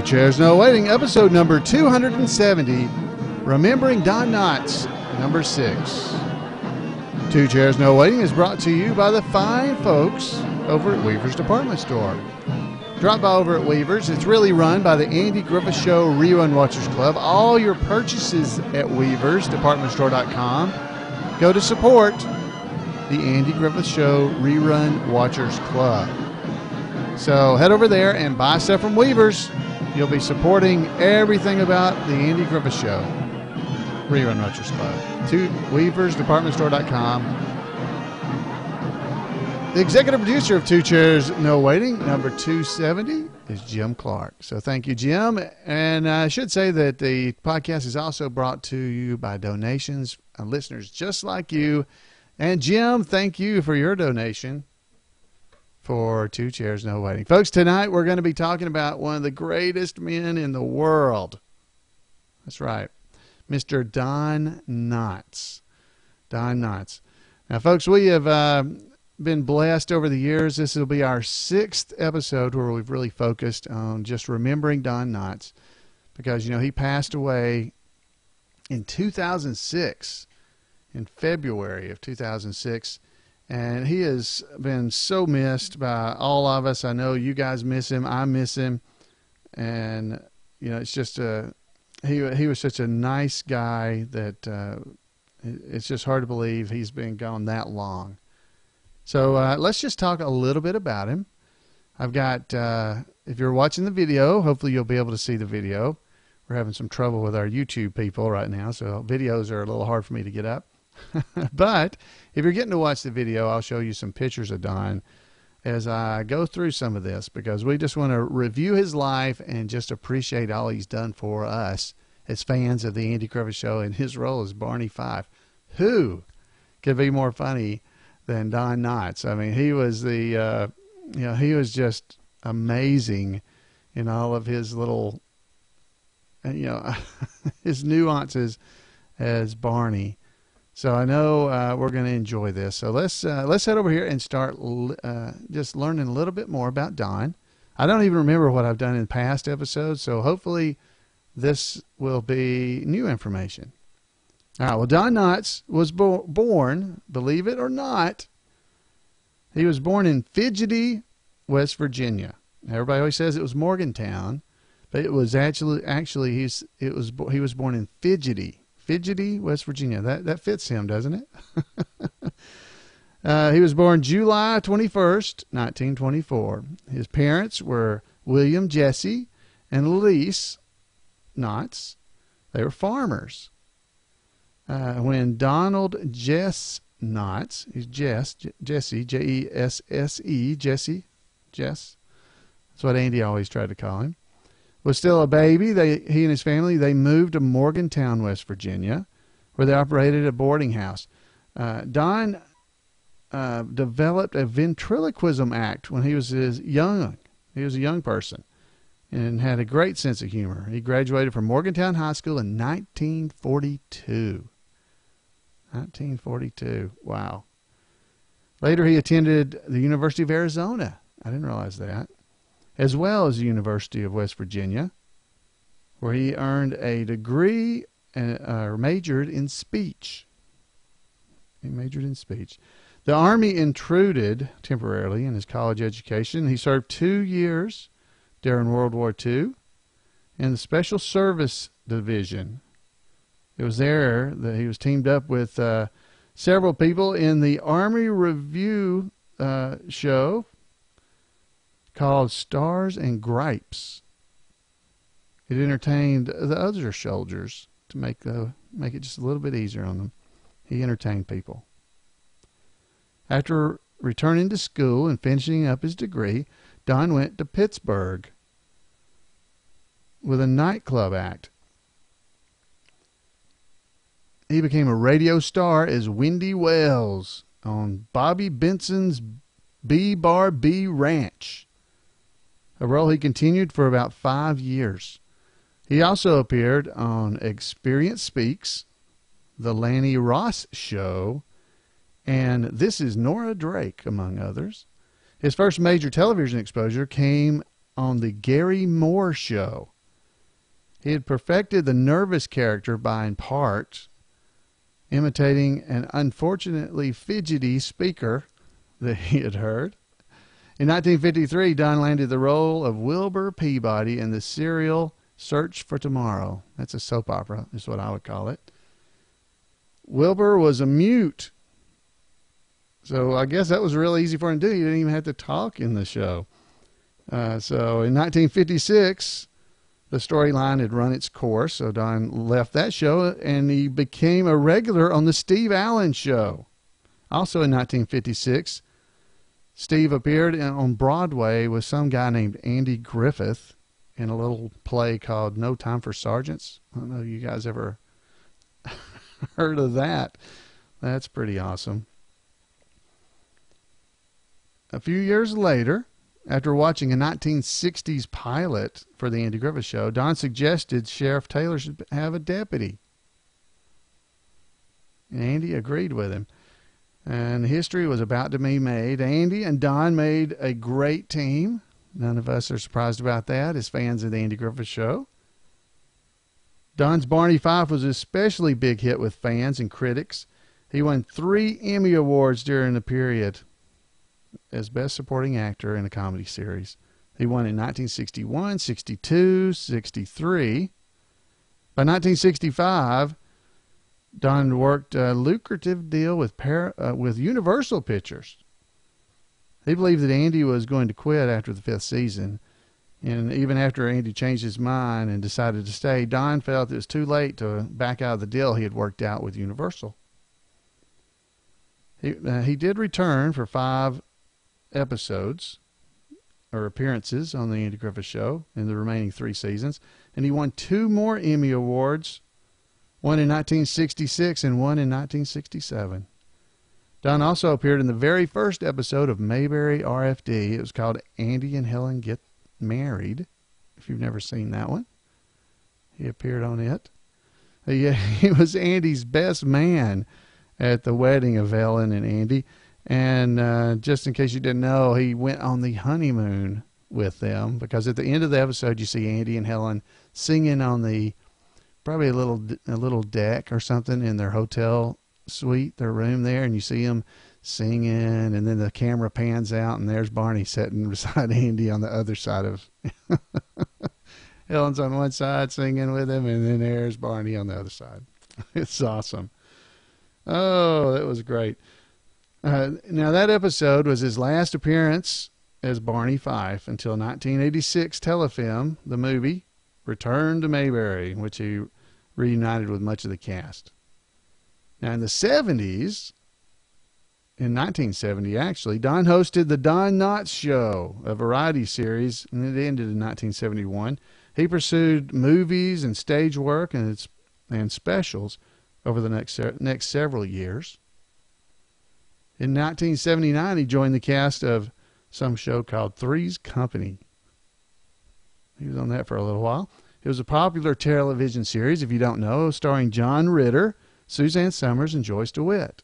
Chairs No Waiting, episode number 270, Remembering Don Knotts, number 6. Two Chairs No Waiting is brought to you by the fine folks over at Weaver's Department Store. Drop by over at Weaver's. It's really run by the Andy Griffith Show Rerun Watchers Club. All your purchases at Weaver's DepartmentStore.com go to support the Andy Griffith Show Rerun Watchers Club. So head over there and buy stuff from Weaver's. You'll be supporting everything about the Andy Griffith Show Rerun Watchers Club. To Weaver's DepartmentStore.com. The executive producer of Two Chairs No Waiting, number 270, is Jim Clark. So thank you, Jim. And I should say that the podcast is also brought to you by donations and listeners just like you. And Jim, thank you for your donation for Two Chairs No Waiting. Folks, tonight we're going to be talking about one of the greatest men in the world. That's right. Mr. Don Knotts. Don Knotts. Now, folks, we have been blessed over the years. This will be our 6th episode where we've really focused on just remembering Don Knotts because, you know, he passed away in 2006, in February of 2006. And he has been so missed by all of us. I know you guys miss him. I miss him. And, you know, it's just he was such a nice guy that it's just hard to believe he's been gone that long. So let's just talk a little bit about him. I've got, if you're watching the video, hopefully you'll be able to see the video. We're having some trouble with our YouTube people right now, so videos are a little hard for me to get up. But if you're getting to watch the video, I'll show you some pictures of Don as I go through some of this because we just want to review his life and just appreciate all he's done for us as fans of the Andy Griffith Show and his role as Barney Fife. Who could be more funny than Don Knotts? I mean, he was he was just amazing in all of his little, his nuances as Barney. So I know we're going to enjoy this. So let's head over here and start just learning a little bit more about Don. I don't even remember what I've done in past episodes, so hopefully this will be new information. All right, well, Don Knotts was born, believe it or not, he was born in Fidgety, West Virginia. Everybody always says it was Morgantown, but it was actually he was born in Fidgety, West Virginia. That fits him, doesn't it? He was born July 21st, 1924. His parents were William Jesse and Lise Knotts. They were farmers. When Donald Jess Knotts, he's Jesse, J-E-S-S-E, Jesse, Jess. That's what Andy always tried to call him. Was still a baby. He and his family, they moved to Morgantown, West Virginia, where they operated a boarding house. Don developed a ventriloquism act when he was young. He was a young person and had a great sense of humor. He graduated from Morgantown High School in 1942. 1942. Wow. Later, he attended the University of Arizona. I didn't realize that. As well as the University of West Virginia, where he earned a degree and majored in speech. He majored in speech. The Army intruded temporarily in his college education. He served 2 years during World War II in the Special Service Division. It was there that he was teamed up with several people in the Army Review show called Stars and Gripes. It entertained the other soldiers to make it just a little bit easier on them. He entertained people. After returning to school and finishing up his degree, Don went to Pittsburgh with a nightclub act. He became a radio star as Wendy Wells on Bobby Benson's B-Bar B Ranch, a role he continued for about 5 years. He also appeared on Experience Speaks, The Lanny Ross Show, and This Is Nora Drake, among others. His first major television exposure came on The Gary Moore Show. He had perfected the nervous character by, in part, imitating an unfortunately fidgety speaker that he had heard. In 1953, Don landed the role of Wilbur Peabody in the serial Search for Tomorrow. That's a soap opera, is what I would call it. Wilbur was a mute, so I guess that was really easy for him to do. He didn't even have to talk in the show. So in 1956, the storyline had run its course, so Don left that show, and he became a regular on the Steve Allen Show. Also in 1956, Steve appeared on Broadway with some guy named Andy Griffith in a little play called No Time for Sergeants. I don't know if you guys ever heard of that. That's pretty awesome. A few years later, after watching a 1960s pilot for the Andy Griffith Show, Don suggested Sheriff Taylor should have a deputy. And Andy agreed with him. And history was about to be made. Andy and Don made a great team. None of us are surprised about that as fans of the Andy Griffith Show. Don's Barney Fife was an especially big hit with fans and critics. He won 3 Emmy Awards during the period as Best Supporting Actor in a Comedy Series. He won in 1961, 62, 63. By 1965, Don worked a lucrative deal with Universal Pictures. He believed that Andy was going to quit after the 5th season. And even after Andy changed his mind and decided to stay, Don felt it was too late to back out of the deal he had worked out with Universal. He did return for 5 episodes or appearances on the Andy Griffith Show in the remaining 3 seasons, and he won 2 more Emmy Awards, one in 1966 and one in 1967. Don also appeared in the very first episode of Mayberry RFD. It was called Andy and Helen Get Married, if you've never seen that one. He appeared on it. He was Andy's best man at the wedding of Helen and Andy. And just in case you didn't know, he went on the honeymoon with them, because at the end of the episode, you see Andy and Helen singing on the probably a little deck or something in their hotel suite, their room there, and you see them singing, and then the camera pans out, and there's Barney sitting beside Andy on the other side of Helen's on one side singing with him, and then there's Barney on the other side. It's awesome. Oh, that was great. Now, that episode was his last appearance as Barney Fife until 1986 telefilm, the movie, Return to Mayberry, in which he reunited with much of the cast. Now, in the 70s, in 1970 actually, Don hosted the Don Knotts Show, a variety series, and it ended in 1971. He pursued movies and stage work and specials over the next several years. In 1979, he joined the cast of some show called Three's Company. He was on that for a little while. It was a popular television series, if you don't know, starring John Ritter, Suzanne Summers, and Joyce DeWitt.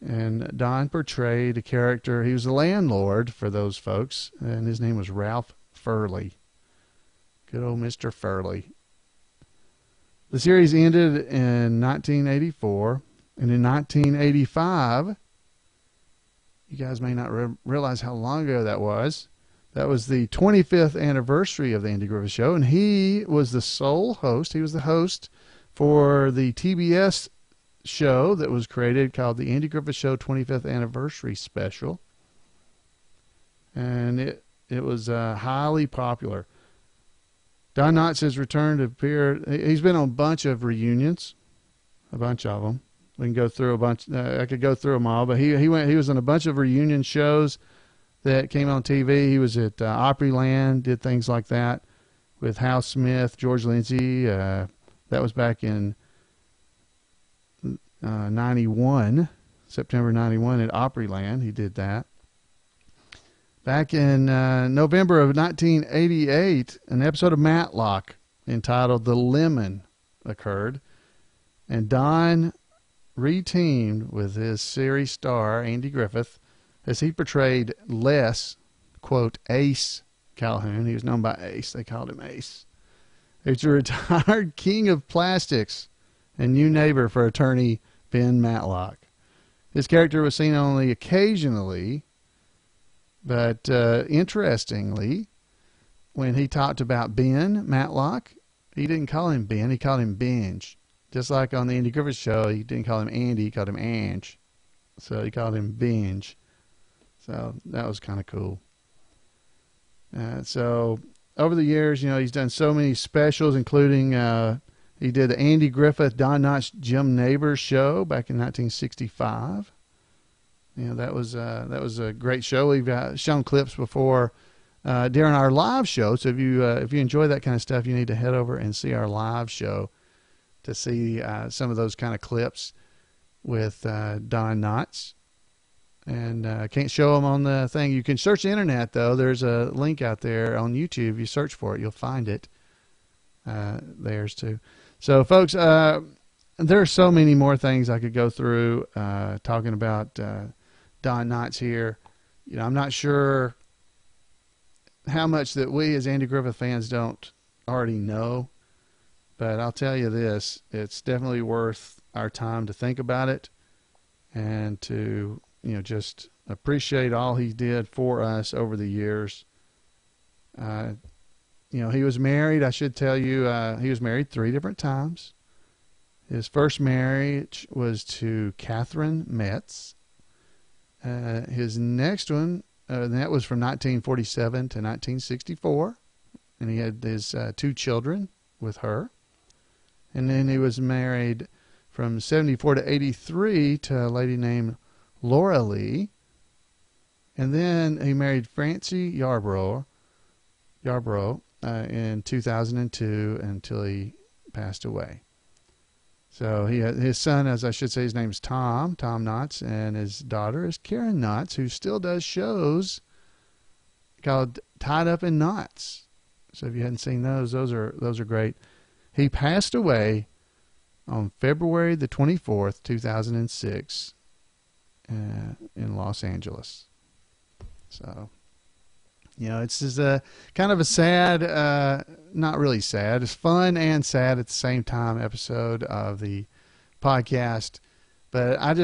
And Don portrayed a character. He was the landlord for those folks, and his name was Ralph Furley. Good old Mr. Furley. The series ended in 1984, and in 1985, you guys may not realize how long ago that was. That was the 25th anniversary of the Andy Griffith Show, and he was the sole host. He was the host for the TBS show that was created called the Andy Griffith Show 25th Anniversary Special. And it was highly popular. Don Knotts has returned to appear. He's been on a bunch of reunions, a bunch of them. We can go through a bunch. I could go through them all, but he was in a bunch of reunion shows that came on TV. He was at Opryland, did things like that with Hal Smith, George Lindsay. That was back in 91, September 91 at Opryland. He did that. Back in November of 1988, an episode of Matlock entitled The Lemon occurred, and Don reteamed with his series star, Andy Griffith, as he portrayed Les, quote, Ace Calhoun. He was known by Ace. They called him Ace. He's a retired king of plastics and new neighbor for attorney Ben Matlock. His character was seen only occasionally, but interestingly, when he talked about Ben Matlock, he didn't call him Ben, he called him Benj. Just like on the Andy Griffith Show, he didn't call him Andy, he called him Ange. So he called him Benj. So that was kind of cool. So over the years, he's done so many specials, including he did the Andy Griffith, Don Knotts, Jim Neighbors show back in 1965. That was a great show. We've shown clips before during our live show. So if you enjoy that kind of stuff, you need to head over and see our live show to see some of those kind of clips with Don Knotts. And I can't show them on the thing. You can search the internet, though. There's a link out there on YouTube. You search for it, you'll find it. There's too. So, folks, there are so many more things I could go through talking about Don Knotts here. I'm not sure how much that we as Andy Griffith fans don't already know. But I'll tell you this, it's definitely worth our time to think about it and to, just appreciate all he did for us over the years. He was married, I should tell you, he was married 3 different times. His first marriage was to Catherine Metz. His next one, that was from 1947 to 1964. And he had his 2 children with her. And then he was married from 74 to 83 to a lady named Laura Lee. And then he married Francie Yarbrough in 2002 until he passed away. So he had his son, as I should say, his name's Tom Knotts, and his daughter is Karen Knotts, who still does shows called Tied Up in Knots. So if you hadn't seen those are great. He passed away on February the 24th, 2006, in Los Angeles. So, it's just a kind of a sad, not really sad, it's fun and sad at the same time episode of the podcast. But I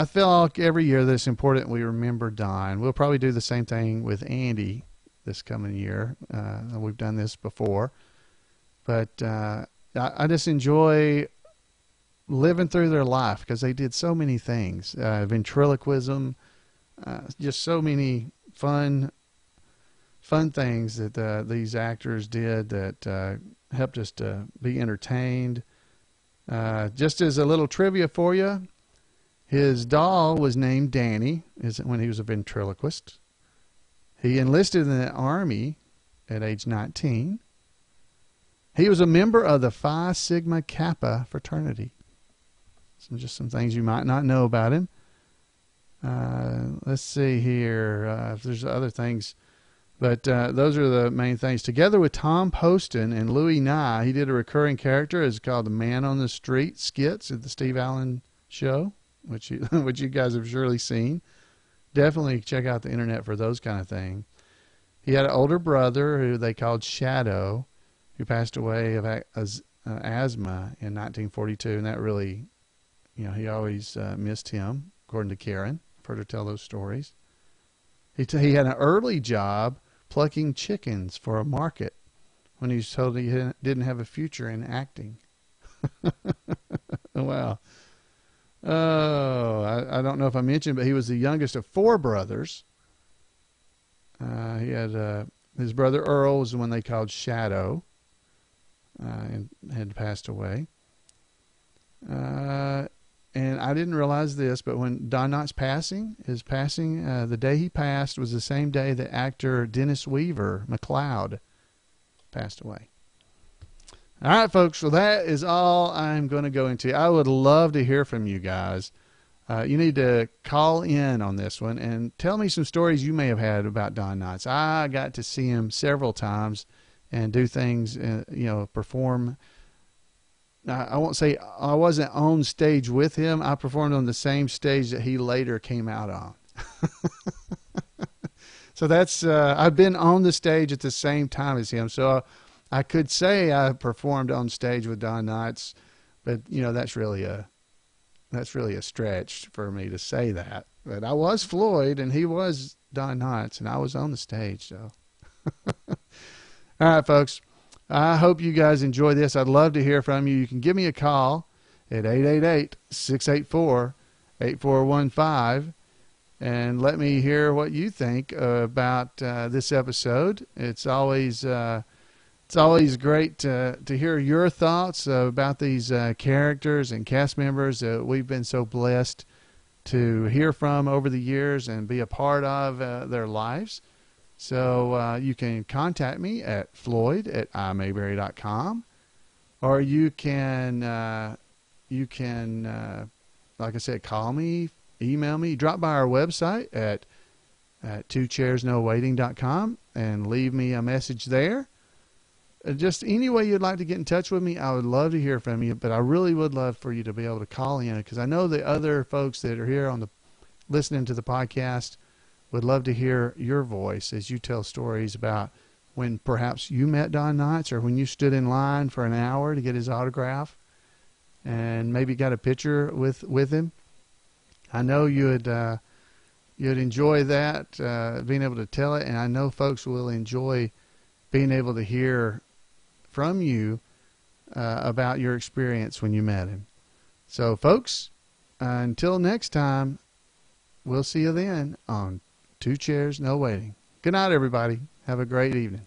feel like every year that it's important we remember Don. We'll probably do the same thing with Andy this coming year. We've done this before. But I just enjoy living through their life because they did so many things. Ventriloquism, just so many fun things that these actors did that helped us to be entertained. Just as a little trivia for you, his doll was named Danny when he was a ventriloquist. He enlisted in the Army at age 19. He was a member of the Phi Sigma Kappa fraternity. Just some things you might not know about him. Let's see here if there's other things. But those are the main things. Together with Tom Poston and Louis Nye, he did a recurring character. It's called the Man on the Street skits at the Steve Allen Show, which you guys have surely seen. Definitely check out the internet for those kind of things. He had an older brother who they called Shadow, who passed away of asthma in 1942, and that really, he always missed him, according to Karen. I've heard her tell those stories. He had an early job plucking chickens for a market when he was told he didn't have a future in acting. Wow. Oh, I don't know if I mentioned, but he was the youngest of 4 brothers. He had his brother Earl was the one they called Shadow, and had passed away. And I didn't realize this, but when Don Knotts the day he passed was the same day that actor Dennis Weaver McLeod passed away. All right, folks, well, that is all I'm going to go into. I would love to hear from you guys. You need to call in on this one and tell me some stories you may have had about Don Knotts. I got to see him several times and do things, perform. I won't say I wasn't on stage with him. I performed on the same stage that he later came out on. So that's, I've been on the stage at the same time as him. So I could say I performed on stage with Don Knotts, but that's really a stretch for me to say that. But I was Floyd, and he was Don Knotts, and I was on the stage. So, all right, folks. I hope you guys enjoy this. I'd love to hear from you. You can give me a call at 888-684-8415 and let me hear what you think about this episode. It's always great to hear your thoughts about these characters and cast members that we've been so blessed to hear from over the years and be a part of their lives. So you can contact me at floyd@imayberry.com, or you can, like I said, call me, email me, drop by our website at twochairsnowaiting.com and leave me a message there. Just any way you'd like to get in touch with me, I would love to hear from you, but I really would love for you to be able to call in, because I know the other folks that are here listening to the podcast would love to hear your voice as you tell stories about when perhaps you met Don Knotts, or when you stood in line for an hour to get his autograph and maybe got a picture with him. I know you'd enjoy that, being able to tell it, and I know folks will enjoy being able to hear from you about your experience when you met him. So, folks, until next time, we'll see you then on Two Chairs, No Waiting. Good night, everybody. Have a great evening.